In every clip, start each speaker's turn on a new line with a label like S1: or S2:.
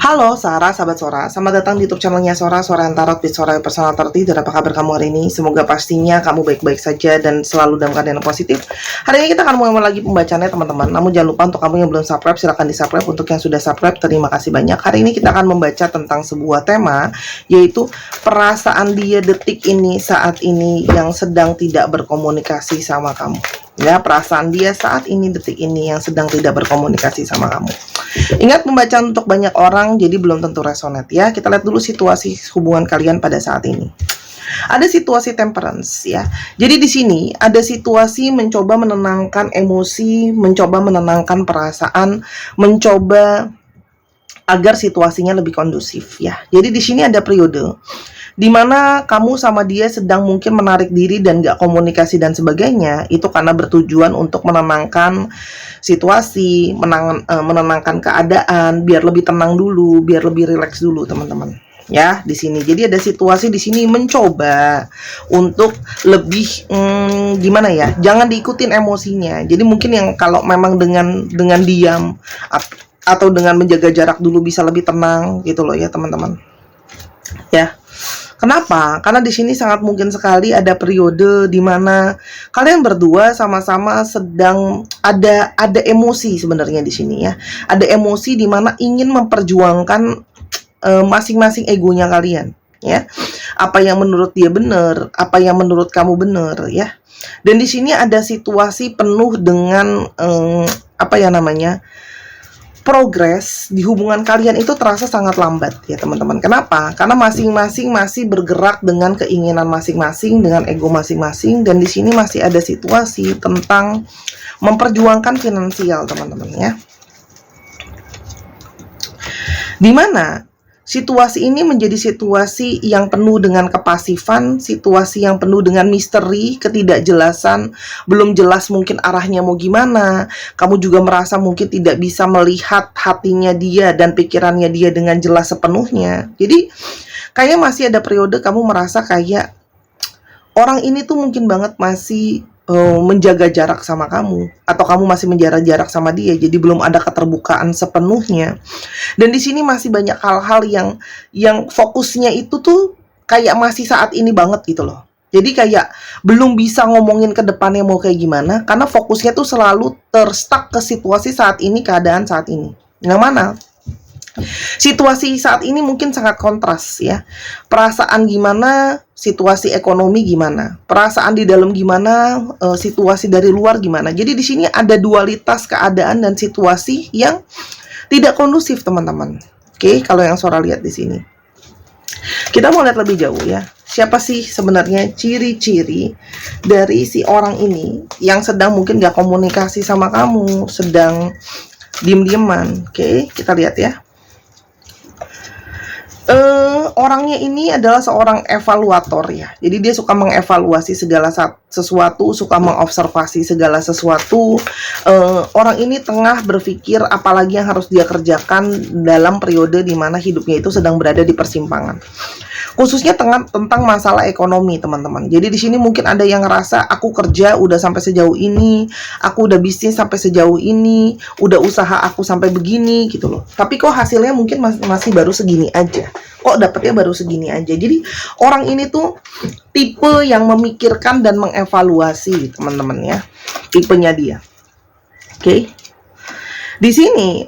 S1: Halo Sarah, sahabat Sora. Selamat datang di YouTube channelnya Sora, Sora yang Tarot, Bit Sora yang Personal Tarot. Dan apa kabar kamu hari ini? Semoga pastinya kamu baik-baik saja dan selalu dalam keadaan yang positif. Hari ini kita akan mulai lagi pembacaannya teman-teman. Namun jangan lupa untuk kamu yang belum subscribe, silahkan di subscribe. Untuk yang sudah subscribe, terima kasih banyak. Hari ini kita akan membaca tentang sebuah tema, yaitu perasaan dia detik ini, saat ini, yang sedang tidak berkomunikasi sama kamu. Ya, perasaan dia saat ini, detik ini, yang sedang tidak berkomunikasi sama kamu. Ingat, pembacaan untuk banyak orang, jadi belum tentu resonate ya. Kita lihat dulu situasi hubungan kalian pada saat ini. Ada situasi temperance ya. Jadi di sini ada situasi mencoba menenangkan emosi, mencoba menenangkan perasaan, mencoba agar situasinya lebih kondusif ya. Jadi di sini ada periode di mana kamu sama dia sedang mungkin menarik diri dan gak komunikasi dan sebagainya. Itu karena bertujuan untuk menenangkan situasi, menenangkan keadaan, biar lebih tenang dulu, biar lebih rileks dulu teman-teman. Ya, di sini. Jadi ada situasi di sini mencoba untuk lebih gimana ya? Jangan diikutin emosinya. Jadi mungkin yang kalau memang dengan diam atau dengan menjaga jarak dulu bisa lebih tenang gitu loh ya, teman-teman. Ya. Kenapa? Karena di sini sangat mungkin sekali ada periode di mana kalian berdua sama-sama sedang ada emosi sebenarnya di sini ya. Ada emosi di mana ingin memperjuangkan masing-masing egonya kalian ya. Apa yang menurut dia benar, apa yang menurut kamu benar ya. Dan di sini ada situasi penuh dengan progres di hubungan kalian itu terasa sangat lambat ya teman-teman. Kenapa? Karena masing-masing masih bergerak dengan keinginan masing-masing, dengan ego masing-masing, dan di sini masih ada situasi tentang memperjuangkan finansial teman-teman ya. Dimana situasi ini menjadi situasi yang penuh dengan kepasifan, situasi yang penuh dengan misteri, ketidakjelasan, belum jelas mungkin arahnya mau gimana. Kamu juga merasa mungkin tidak bisa melihat hatinya dia dan pikirannya dia dengan jelas sepenuhnya. Jadi kayak masih ada periode kamu merasa kayak orang ini tuh mungkin banget masih menjaga jarak sama kamu, atau kamu masih menjaga jarak sama dia, jadi belum ada keterbukaan sepenuhnya. Dan di sini masih banyak hal-hal yang fokusnya itu tuh kayak masih saat ini banget gitu loh. Jadi kayak belum bisa ngomongin ke depannya mau kayak gimana, karena fokusnya tuh selalu terstuck ke situasi saat ini, keadaan saat ini. Yang mana situasi saat ini mungkin sangat kontras ya. Perasaan gimana, situasi ekonomi gimana, perasaan di dalam gimana, situasi dari luar gimana. Jadi di sini ada dualitas keadaan dan situasi yang tidak kondusif teman-teman. Oke, kalau yang Sora lihat di sini. Kita mau lihat lebih jauh ya. Siapa sih sebenarnya ciri-ciri dari si orang ini yang sedang mungkin gak komunikasi sama kamu, sedang diem-dieman. Oke, kita lihat ya. Orangnya ini adalah seorang evaluator ya. Jadi dia suka mengevaluasi segala sesuatu, suka mengobservasi segala sesuatu. Orang ini tengah berpikir apalagi yang harus dia kerjakan dalam periode di mana hidupnya itu sedang berada di persimpangan. Khususnya tentang masalah ekonomi, teman-teman. Jadi di sini mungkin ada yang ngerasa aku kerja udah sampai sejauh ini, aku udah bisnis sampai sejauh ini, udah usaha aku sampai begini gitu loh. Tapi kok hasilnya mungkin masih baru segini aja. Kok dapetnya baru segini aja. Jadi orang ini tuh tipe yang memikirkan dan mengevaluasi, teman-teman ya. Tipenya dia. Oke. Di sini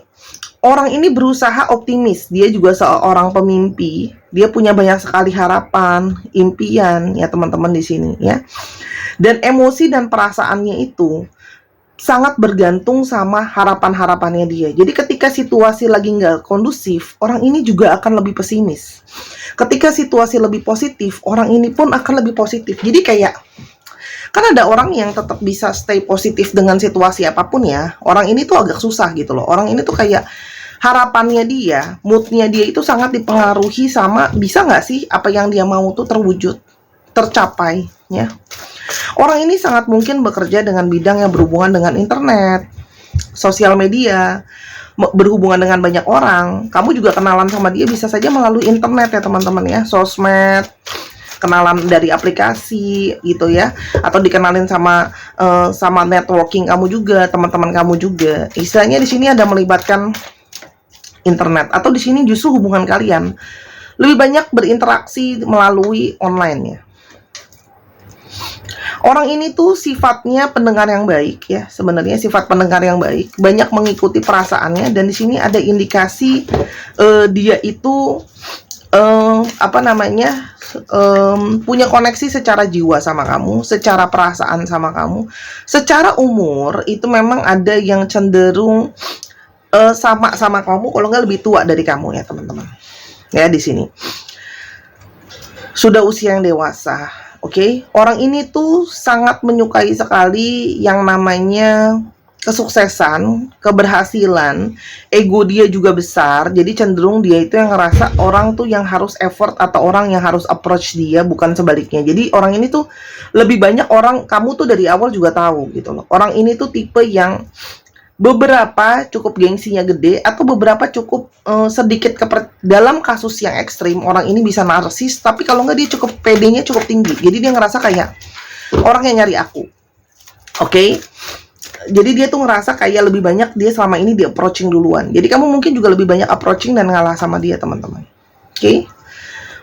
S1: orang ini berusaha optimis. Dia juga seorang pemimpi. Dia punya banyak sekali harapan, impian ya teman-teman di sini ya. Dan emosi dan perasaannya itu sangat bergantung sama harapan-harapannya dia. Jadi ketika situasi lagi nggak kondusif, orang ini juga akan lebih pesimis. Ketika situasi lebih positif, orang ini pun akan lebih positif. Jadi kayak, kan ada orang yang tetap bisa stay positif dengan situasi apapun ya. Orang ini tuh agak susah gitu loh. Orang ini tuh kayak harapannya dia, moodnya dia itu sangat dipengaruhi sama bisa nggak sih apa yang dia mau tuh terwujud, tercapai ya. Orang ini sangat mungkin bekerja dengan bidang yang berhubungan dengan internet, sosial media, berhubungan dengan banyak orang. Kamu juga kenalan sama dia bisa saja melalui internet ya teman-teman ya, sosmed, kenalan dari aplikasi gitu ya, atau dikenalin sama networking kamu juga, teman-teman kamu juga. Istilahnya di sini ada melibatkan internet, atau di sini justru hubungan kalian lebih banyak berinteraksi melalui online ya. Orang ini tuh sifatnya pendengar yang baik ya, sebenarnya sifat pendengar yang baik, banyak mengikuti perasaannya, dan di sini ada indikasi dia itu punya koneksi secara jiwa sama kamu, secara perasaan sama kamu. Secara umur itu memang ada yang cenderung sama kamu, kalau nggak lebih tua dari kamu ya teman-teman. Ya, di sini sudah usia yang dewasa. Oke, orang ini tuh sangat menyukai sekali yang namanya kesuksesan, keberhasilan. Ego dia juga besar, jadi cenderung dia itu yang ngerasa orang tuh yang harus effort atau orang yang harus approach dia, bukan sebaliknya. Jadi orang ini tuh lebih banyak orang, kamu tuh dari awal juga tahu gitu loh. Orang ini tuh tipe yang beberapa cukup gengsinya gede, atau beberapa cukup sedikit dalam kasus yang ekstrim, orang ini bisa narsis, tapi kalau nggak dia cukup PD-nya cukup tinggi, jadi dia ngerasa kayak orang yang nyari aku. Oke? Jadi dia tuh ngerasa kayak lebih banyak dia selama ini di approaching duluan, jadi kamu mungkin juga lebih banyak approaching dan ngalah sama dia teman-teman. Oke?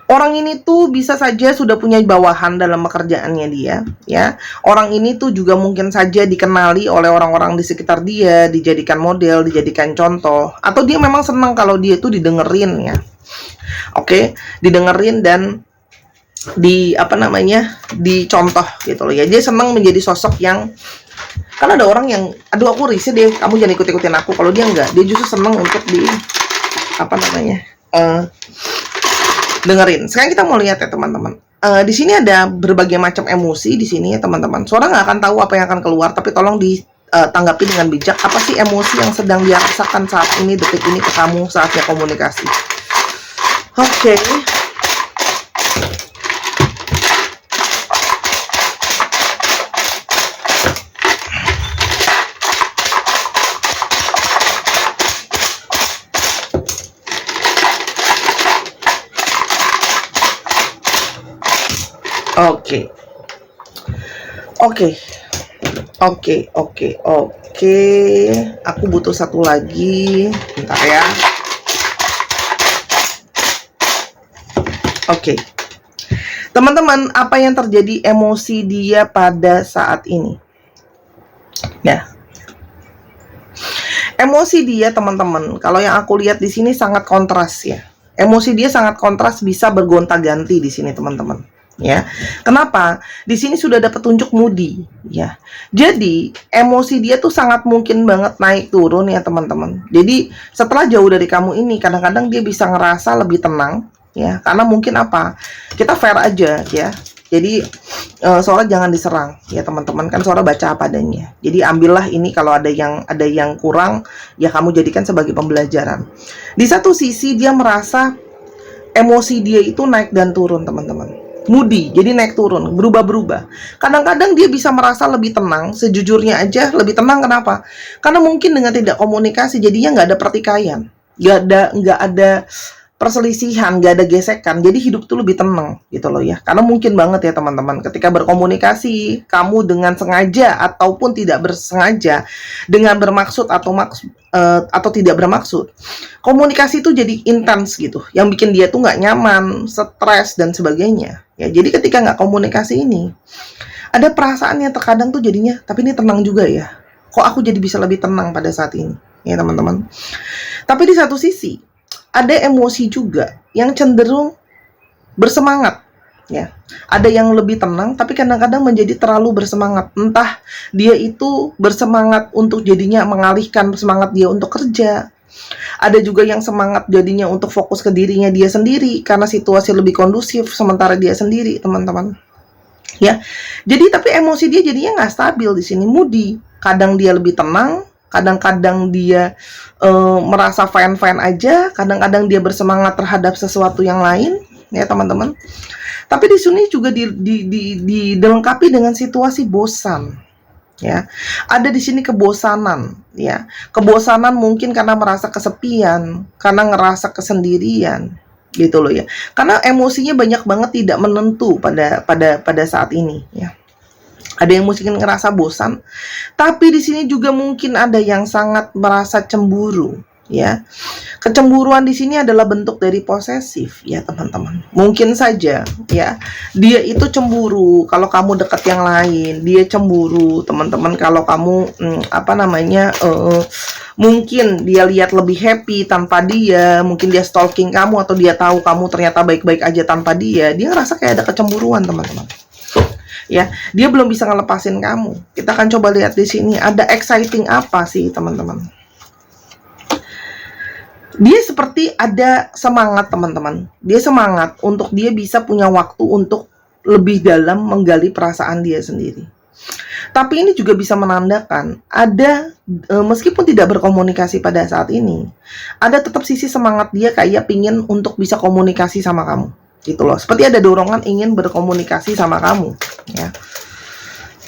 S1: Orang ini tuh bisa saja sudah punya bawahan dalam pekerjaannya dia, ya. Orang ini tuh juga mungkin saja dikenali oleh orang-orang di sekitar dia, dijadikan model, dijadikan contoh, atau dia memang senang kalau dia tuh didengerin ya. Oke, didengerin dan dicontoh gitu loh ya. Dia senang menjadi sosok yang, kan ada orang yang, aduh aku risih deh, kamu jangan ikut-ikutin aku. Kalau dia enggak, dia justru senang untuk dengerin. Sekarang kita mau lihat ya teman-teman. Di sini ada berbagai macam emosi di sini ya teman-teman. Suara nggak akan tahu apa yang akan keluar, tapi tolong ditanggapi dengan bijak. Apa sih emosi yang sedang dia rasakan saat ini, detik ini ke kamu saatnya komunikasi? Oke. Oke. Aku butuh satu lagi. Bentar ya. Oke. Teman-teman, apa yang terjadi emosi dia pada saat ini? Ya. Emosi dia, teman-teman, kalau yang aku lihat di sini sangat kontras ya. Emosi dia sangat kontras, bisa bergonta-ganti di sini, teman-teman. Ya, kenapa? Di sini sudah ada petunjuk moody, ya. Jadi emosi dia tuh sangat mungkin banget naik turun ya teman-teman. Jadi setelah jauh dari kamu ini, kadang-kadang dia bisa ngerasa lebih tenang, ya. Karena mungkin kita fair aja, ya. Jadi Sora jangan diserang, ya teman-teman. Kan Sora baca apa adanya. Jadi ambillah ini, kalau ada yang kurang, ya kamu jadikan sebagai pembelajaran. Di satu sisi dia merasa emosi dia itu naik dan turun, teman-teman. Moody, jadi naik turun, berubah-berubah. Kadang-kadang dia bisa merasa lebih tenang, sejujurnya aja lebih tenang. Kenapa? Karena mungkin dengan tidak komunikasi, jadinya nggak ada pertikaian, nggak ada perselisihan, nggak ada gesekan. Jadi hidup tuh lebih tenang gitu loh ya. Karena mungkin banget ya teman-teman, ketika berkomunikasi, kamu dengan sengaja ataupun tidak bersengaja, dengan bermaksud atau tidak bermaksud, komunikasi itu jadi intens gitu, yang bikin dia tuh nggak nyaman, stres dan sebagainya. Ya, jadi ketika nggak komunikasi ini, ada perasaan yang terkadang tuh jadinya, tapi ini tenang juga ya. Kok aku jadi bisa lebih tenang pada saat ini, ya teman-teman. Tapi di satu sisi, ada emosi juga yang cenderung bersemangat, ya. Ada yang lebih tenang, tapi kadang-kadang menjadi terlalu bersemangat. Entah dia itu bersemangat untuk jadinya mengalihkan semangat dia untuk kerja. Ada juga yang semangat jadinya untuk fokus ke dirinya dia sendiri karena situasi lebih kondusif sementara dia sendiri, teman-teman. Ya, jadi tapi emosi dia jadinya nggak stabil di sini, moody. Kadang dia lebih tenang, kadang-kadang dia merasa fine-fine aja, kadang-kadang dia bersemangat terhadap sesuatu yang lain, ya teman-teman. Tapi di sini juga dilengkapi dengan situasi bosan. Ya, ada di sini kebosanan, ya. Kebosanan mungkin karena merasa kesepian, karena ngerasa kesendirian, gitu loh ya. Karena emosinya banyak banget tidak menentu pada saat ini, ya. Ada yang mungkin ngerasa bosan, tapi di sini juga mungkin ada yang sangat merasa cemburu, ya. Kecemburuan di sini adalah bentuk dari posesif ya teman-teman. Mungkin saja ya dia itu cemburu kalau kamu dekat yang lain, dia cemburu teman-teman kalau kamu mungkin dia lihat lebih happy tanpa dia, mungkin dia stalking kamu atau dia tahu kamu ternyata baik-baik aja tanpa dia ngerasa kayak ada kecemburuan teman-teman. Ya, dia belum bisa ngelepasin kamu. Kita akan coba lihat di sini ada exciting apa sih teman-teman. Dia seperti ada semangat teman-teman. Dia semangat untuk dia bisa punya waktu untuk lebih dalam menggali perasaan dia sendiri. Tapi ini juga bisa menandakan ada meskipun tidak berkomunikasi pada saat ini, ada tetap sisi semangat dia kayak pingin untuk bisa komunikasi sama kamu. Gitu loh. Seperti ada dorongan ingin berkomunikasi sama kamu, ya.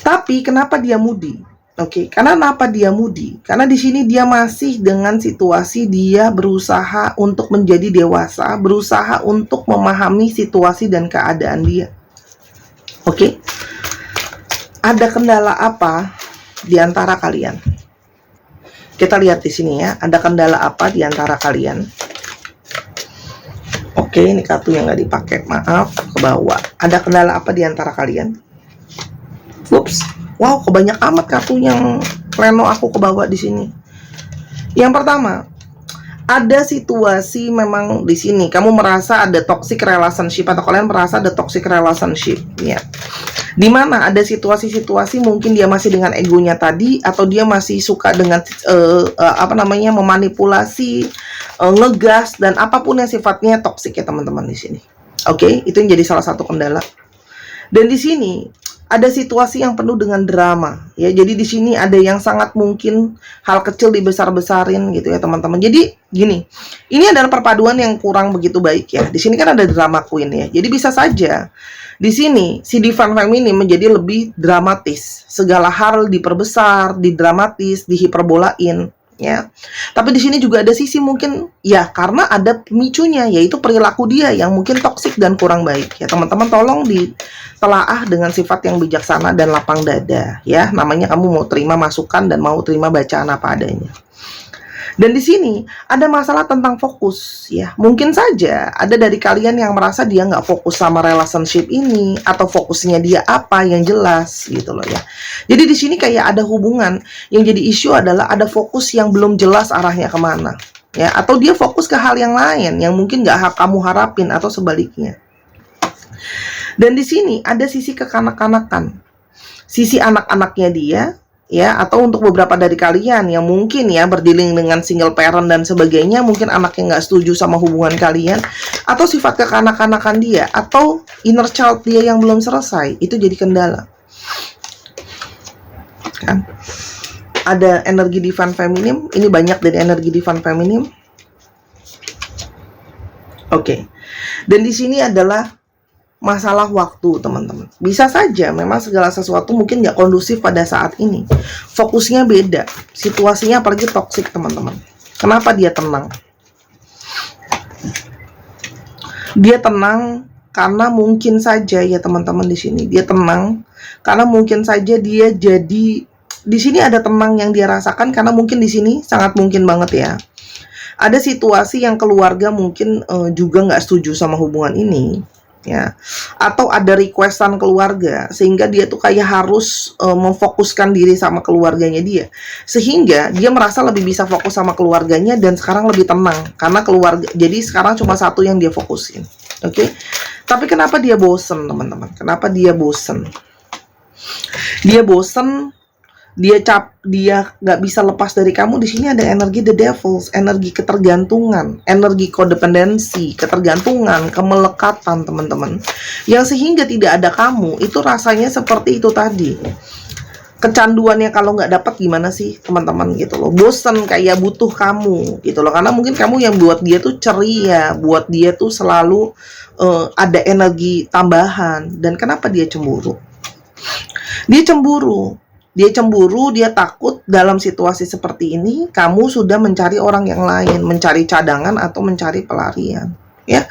S1: Tapi kenapa dia moody? Oke, karena kenapa dia moody? Karena di sini dia masih dengan situasi dia berusaha untuk menjadi dewasa, berusaha untuk memahami situasi dan keadaan dia. Oke. Ada kendala apa di antara kalian? Kita lihat di sini ya, ada kendala apa di antara kalian? Oke, ini kartu yang nggak dipakai, maaf, ke bawah. Ada kendala apa di antara kalian? Ups. Wow, kebanyak amat kartu yang pleno aku ke bawah di sini. Yang pertama, ada situasi memang di sini kamu merasa ada toxic relationship atau kalian merasa ada toxic relationship, ya. Dimana ada situasi-situasi mungkin dia masih dengan egonya tadi atau dia masih suka dengan memanipulasi, ngegas dan apapun yang sifatnya toxic ya teman-teman di sini. Oke, itu yang jadi salah satu kendala. Dan di sini ada situasi yang penuh dengan drama ya. Jadi di sini ada yang sangat mungkin hal kecil dibesar-besarin gitu ya teman-teman. Jadi gini, ini adalah perpaduan yang kurang begitu baik ya. Di sini kan ada drama queen ya. Jadi bisa saja di sini si divine feminine menjadi lebih dramatis. Segala hal diperbesar, didramatis, dihiperbolain ya. Tapi di sini juga ada sisi mungkin ya karena ada pemicunya yaitu perilaku dia yang mungkin toksik dan kurang baik ya. Teman-teman tolong ditelaah dengan sifat yang bijaksana dan lapang dada ya. Namanya kamu mau terima masukan dan mau terima bacaan apa adanya. Dan di sini ada masalah tentang fokus ya. Mungkin saja ada dari kalian yang merasa dia nggak fokus sama relationship ini atau fokusnya dia apa yang jelas gitu loh ya. Jadi di sini kayak ada hubungan yang jadi isu adalah ada fokus yang belum jelas arahnya kemana ya. Atau dia fokus ke hal yang lain yang mungkin nggak kamu harapin atau sebaliknya. Dan di sini ada sisi kekanak-kanakan, sisi anak-anaknya dia ya, atau untuk beberapa dari kalian yang mungkin ya berdealing dengan single parent dan sebagainya, mungkin anaknya nggak setuju sama hubungan kalian, atau sifat kekanak-kanakan dia, atau inner child dia yang belum selesai, itu jadi kendala. Kan? Ada energi divine feminine, ini banyak dari energi divine feminine. Oke. Dan di sini adalah masalah waktu teman-teman. Bisa saja memang segala sesuatu mungkin nggak kondusif pada saat ini. Fokusnya beda, situasinya apalagi toksik teman-teman. Kenapa dia tenang? Dia tenang karena mungkin saja ya teman-teman di sini. Dia tenang karena mungkin saja dia jadi di sini ada tenang yang dia rasakan karena mungkin di sini sangat mungkin banget ya. Ada situasi yang keluarga mungkin juga nggak setuju sama hubungan ini. Ya, atau ada requestan keluarga sehingga dia tuh kayak harus memfokuskan diri sama keluarganya dia sehingga dia merasa lebih bisa fokus sama keluarganya dan sekarang lebih tenang karena keluarga, jadi sekarang cuma satu yang dia fokusin. Oke. Tapi kenapa dia bosen teman-teman? Kenapa dia bosen? Dia bosen, dia nggak bisa lepas dari kamu. Di sini ada energi the devils, energi ketergantungan, energi kodependensi, ketergantungan, kemelekatan teman-teman, yang sehingga tidak ada kamu itu rasanya seperti itu tadi. Kecanduannya kalau nggak dapat gimana sih teman-teman gitu loh, bosen kayak butuh kamu gitu loh, karena mungkin kamu yang buat dia tuh ceria, buat dia tuh selalu ada energi tambahan. Dan kenapa dia cemburu? Dia cemburu, dia takut dalam situasi seperti ini kamu sudah mencari orang yang lain, mencari cadangan atau mencari pelarian. Ya,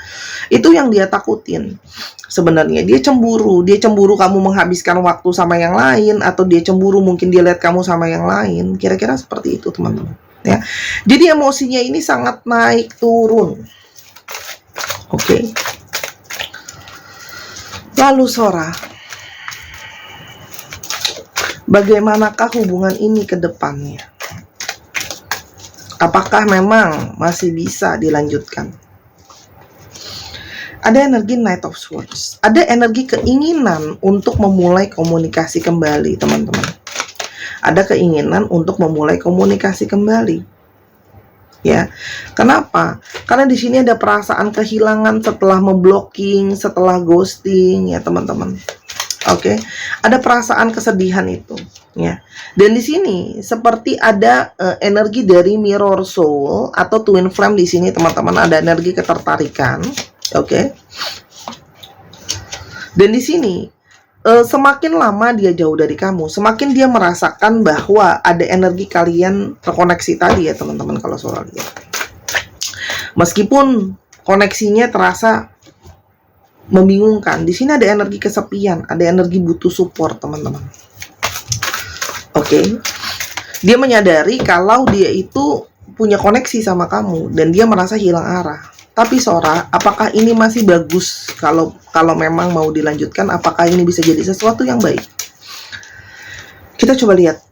S1: itu yang dia takutin. Sebenarnya dia cemburu kamu menghabiskan waktu sama yang lain, atau dia cemburu mungkin dia lihat kamu sama yang lain. Kira-kira seperti itu teman-teman. ya. Jadi emosinya ini sangat naik turun. Oke. Lalu Sora, bagaimanakah hubungan ini ke depannya? Apakah memang masih bisa dilanjutkan? Ada energi Knight of Swords, ada energi keinginan untuk memulai komunikasi kembali, teman-teman. Ada keinginan untuk memulai komunikasi kembali. Ya, kenapa? Karena di sini ada perasaan kehilangan setelah memblocking, setelah ghosting, ya teman-teman. Oke, ada perasaan kesedihan itu, ya. Dan di sini seperti ada energi dari mirror soul atau twin flame di sini, teman-teman. Ada energi ketertarikan, oke. Dan di sini semakin lama dia jauh dari kamu, semakin dia merasakan bahwa ada energi kalian terkoneksi tadi ya teman-teman kalau Sora lihat. Meskipun koneksinya terasa membingungkan, di sini ada energi kesepian, ada energi butuh support teman-teman. Oke. Dia menyadari kalau dia itu punya koneksi sama kamu dan dia merasa hilang arah. Tapi Sora, apakah ini masih bagus kalau memang mau dilanjutkan? Apakah ini bisa jadi sesuatu yang baik? Kita coba lihat.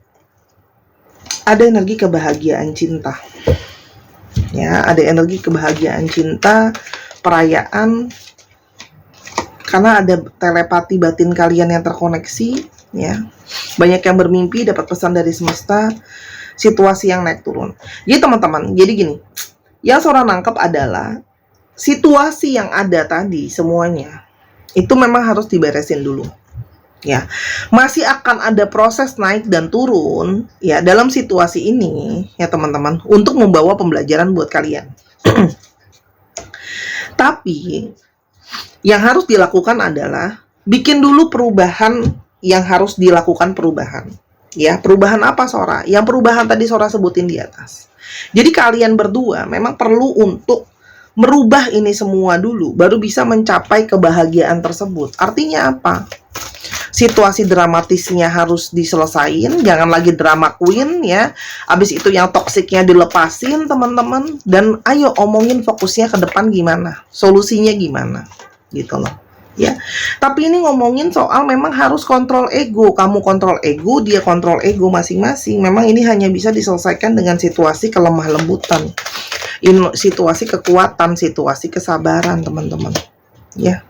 S1: Ada energi kebahagiaan cinta. Ya, ada energi kebahagiaan cinta, perayaan. Karena ada telepati batin kalian yang terkoneksi, ya. Banyak yang bermimpi dapat pesan dari semesta, situasi yang naik turun. Jadi teman-teman, jadi gini. Yang Sora nangkep adalah situasi yang ada tadi semuanya itu memang harus diberesin dulu, ya. Masih akan ada proses naik dan turun ya dalam situasi ini ya teman-teman, untuk membawa pembelajaran buat kalian. Tapi yang harus dilakukan adalah bikin dulu perubahan yang harus dilakukan perubahan. Ya, perubahan apa Sora? Yang perubahan tadi Sora sebutin di atas. Jadi kalian berdua memang perlu untuk merubah ini semua dulu, baru bisa mencapai kebahagiaan tersebut. Artinya apa? Situasi dramatisnya harus diselesain, jangan lagi drama queen ya. Abis itu yang toksiknya dilepasin teman-teman, dan ayo omongin fokusnya ke depan gimana, solusinya gimana, gitu loh. Ya, tapi ini ngomongin soal memang harus kontrol ego. Kamu kontrol ego, dia kontrol ego masing-masing. Memang ini hanya bisa diselesaikan dengan situasi kelemah lembutan, situasi kekuatan, situasi kesabaran teman-teman. Ya,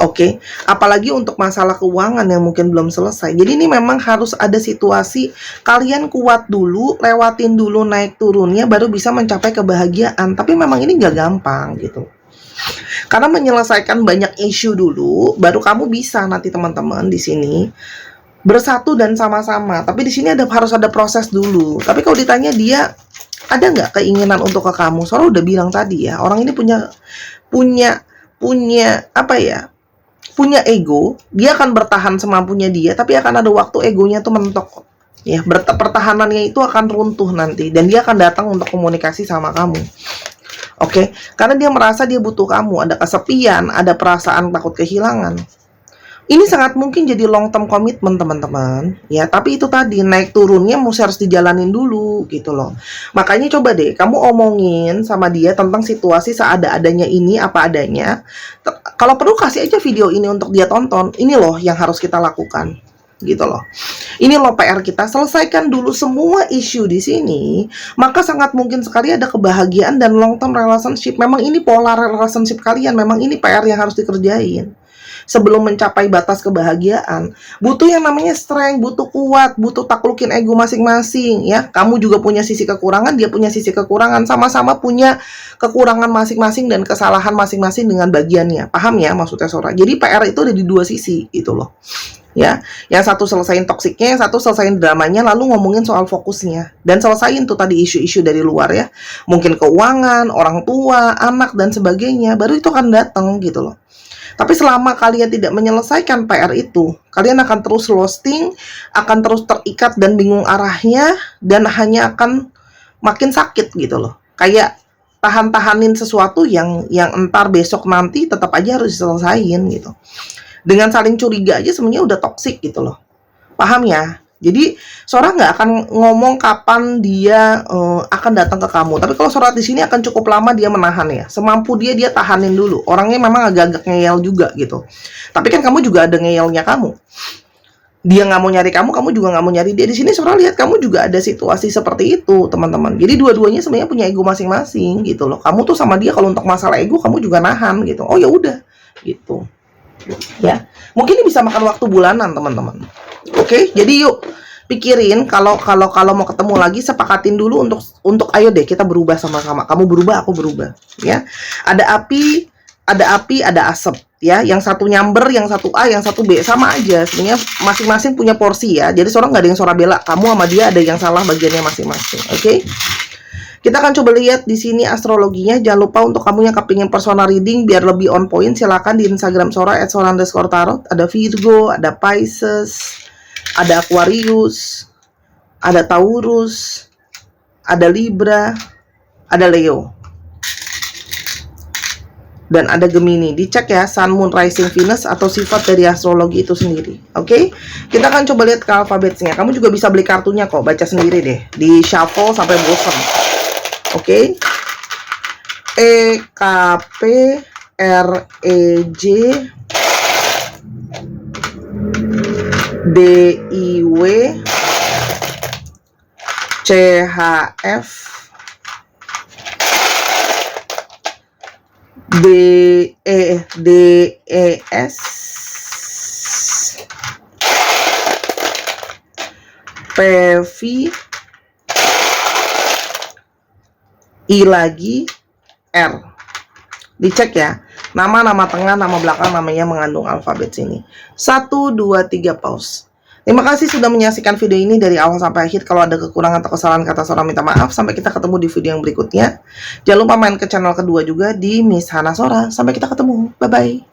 S1: oke. Apalagi untuk masalah keuangan yang mungkin belum selesai. Jadi ini memang harus ada situasi kalian kuat dulu, lewatin dulu naik turunnya, baru bisa mencapai kebahagiaan. Tapi memang ini gak gampang gitu. Karena menyelesaikan banyak isu dulu, baru kamu bisa nanti teman-teman di sini bersatu dan sama-sama. Tapi di sini harus ada proses dulu. Tapi kalau ditanya dia ada nggak keinginan untuk ke kamu, Sora udah bilang tadi ya, orang ini punya apa ya? Punya ego. Dia akan bertahan semampunya dia, tapi akan ada waktu egonya tuh mentok. Ya, pertahanannya itu akan runtuh nanti, dan dia akan datang untuk komunikasi sama kamu. Oke, karena dia merasa dia butuh kamu, ada kesepian, ada perasaan takut kehilangan. Ini sangat mungkin jadi long term komitmen teman-teman, ya. Tapi itu tadi naik turunnya mesti harus dijalanin dulu, gitu loh. Makanya coba deh, kamu omongin sama dia tentang situasi seada-adanya ini apa adanya. Kalau perlu kasih aja video ini untuk dia tonton. Ini loh yang harus kita lakukan, gitu loh. Ini loh PR kita, selesaikan dulu semua isu di sini, maka sangat mungkin sekali ada kebahagiaan dan long term relationship. Memang ini polar relationship kalian, memang ini PR yang harus dikerjain. Sebelum mencapai batas kebahagiaan, butuh yang namanya strength, butuh kuat, butuh taklukin ego masing-masing ya. Kamu juga punya sisi kekurangan, dia punya sisi kekurangan, sama-sama punya kekurangan masing-masing dan kesalahan masing-masing dengan bagiannya. Paham ya maksudnya Sora? Jadi PR itu ada di dua sisi itu loh. Ya, yang satu selesain toksiknya, yang satu selesain dramanya, lalu ngomongin soal fokusnya dan selesain tuh tadi isu-isu dari luar ya, mungkin keuangan, orang tua, anak dan sebagainya, baru itu akan datang gitu loh. Tapi selama kalian tidak menyelesaikan PR itu, kalian akan terus lost-ing, akan terus terikat dan bingung arahnya, dan hanya akan makin sakit gitu loh. Kayak tahan-tahanin sesuatu yang entar besok nanti tetap aja harus diselesain gitu. Dengan saling curiga aja sebenarnya udah toksik gitu loh. Paham ya? Jadi Sora nggak akan ngomong kapan dia akan datang ke kamu. Tapi kalau Sora di sini akan cukup lama dia menahan ya. Semampu dia tahanin dulu. Orangnya memang agak-agak ngeyel juga gitu. Tapi kan kamu juga ada ngeyelnya kamu. Dia nggak mau nyari kamu, kamu juga nggak mau nyari dia. Di sini Sora lihat kamu juga ada situasi seperti itu, teman-teman. Jadi dua-duanya sebenarnya punya ego masing-masing gitu loh. Kamu tuh sama dia kalau untuk masalah ego kamu juga nahan gitu. Oh ya udah gitu. Ya, mungkin ini bisa makan waktu bulanan, teman-teman. Oke, jadi yuk pikirin kalau mau ketemu lagi, sepakatin dulu untuk ayo deh kita berubah sama-sama. Kamu berubah, aku berubah, ya. Ada api, ada asap, ya. Yang satu nyamber, yang satu A, yang satu B, sama aja. Sebenarnya masing-masing punya porsi ya. Jadi Sora nggak ada yang Sora bela. Kamu sama dia ada yang salah bagiannya masing-masing. Oke? Kita akan coba lihat di sini astrologinya. Jangan lupa untuk kamu yang kepingin personal reading biar lebih on point, silakan di Instagram Sora @sora_tarot. Ada Virgo, ada Pisces, ada Aquarius, ada Taurus, ada Libra, ada Leo, dan ada Gemini. Dicek ya Sun, Moon, Rising, Venus atau sifat dari astrologi itu sendiri. Oke? Kita akan coba lihat ke alfabetnya. Kamu juga bisa beli kartunya kok, baca sendiri deh. Di shuffle sampai bosan. Oke? E, K, P, R, E, J, D, I, W, C, H, F, D, E, S, P, V, I lagi, R. Dicek ya. Nama tengah, nama belakang, namanya mengandung alfabet sini. 1, 2, 3, pause. Terima kasih sudah menyaksikan video ini dari awal sampai akhir. Kalau ada kekurangan atau kesalahan kata Sora minta maaf. Sampai kita ketemu di video yang berikutnya. Jangan lupa main ke channel kedua juga di Miss Hana Sora. Sampai kita ketemu. Bye-bye.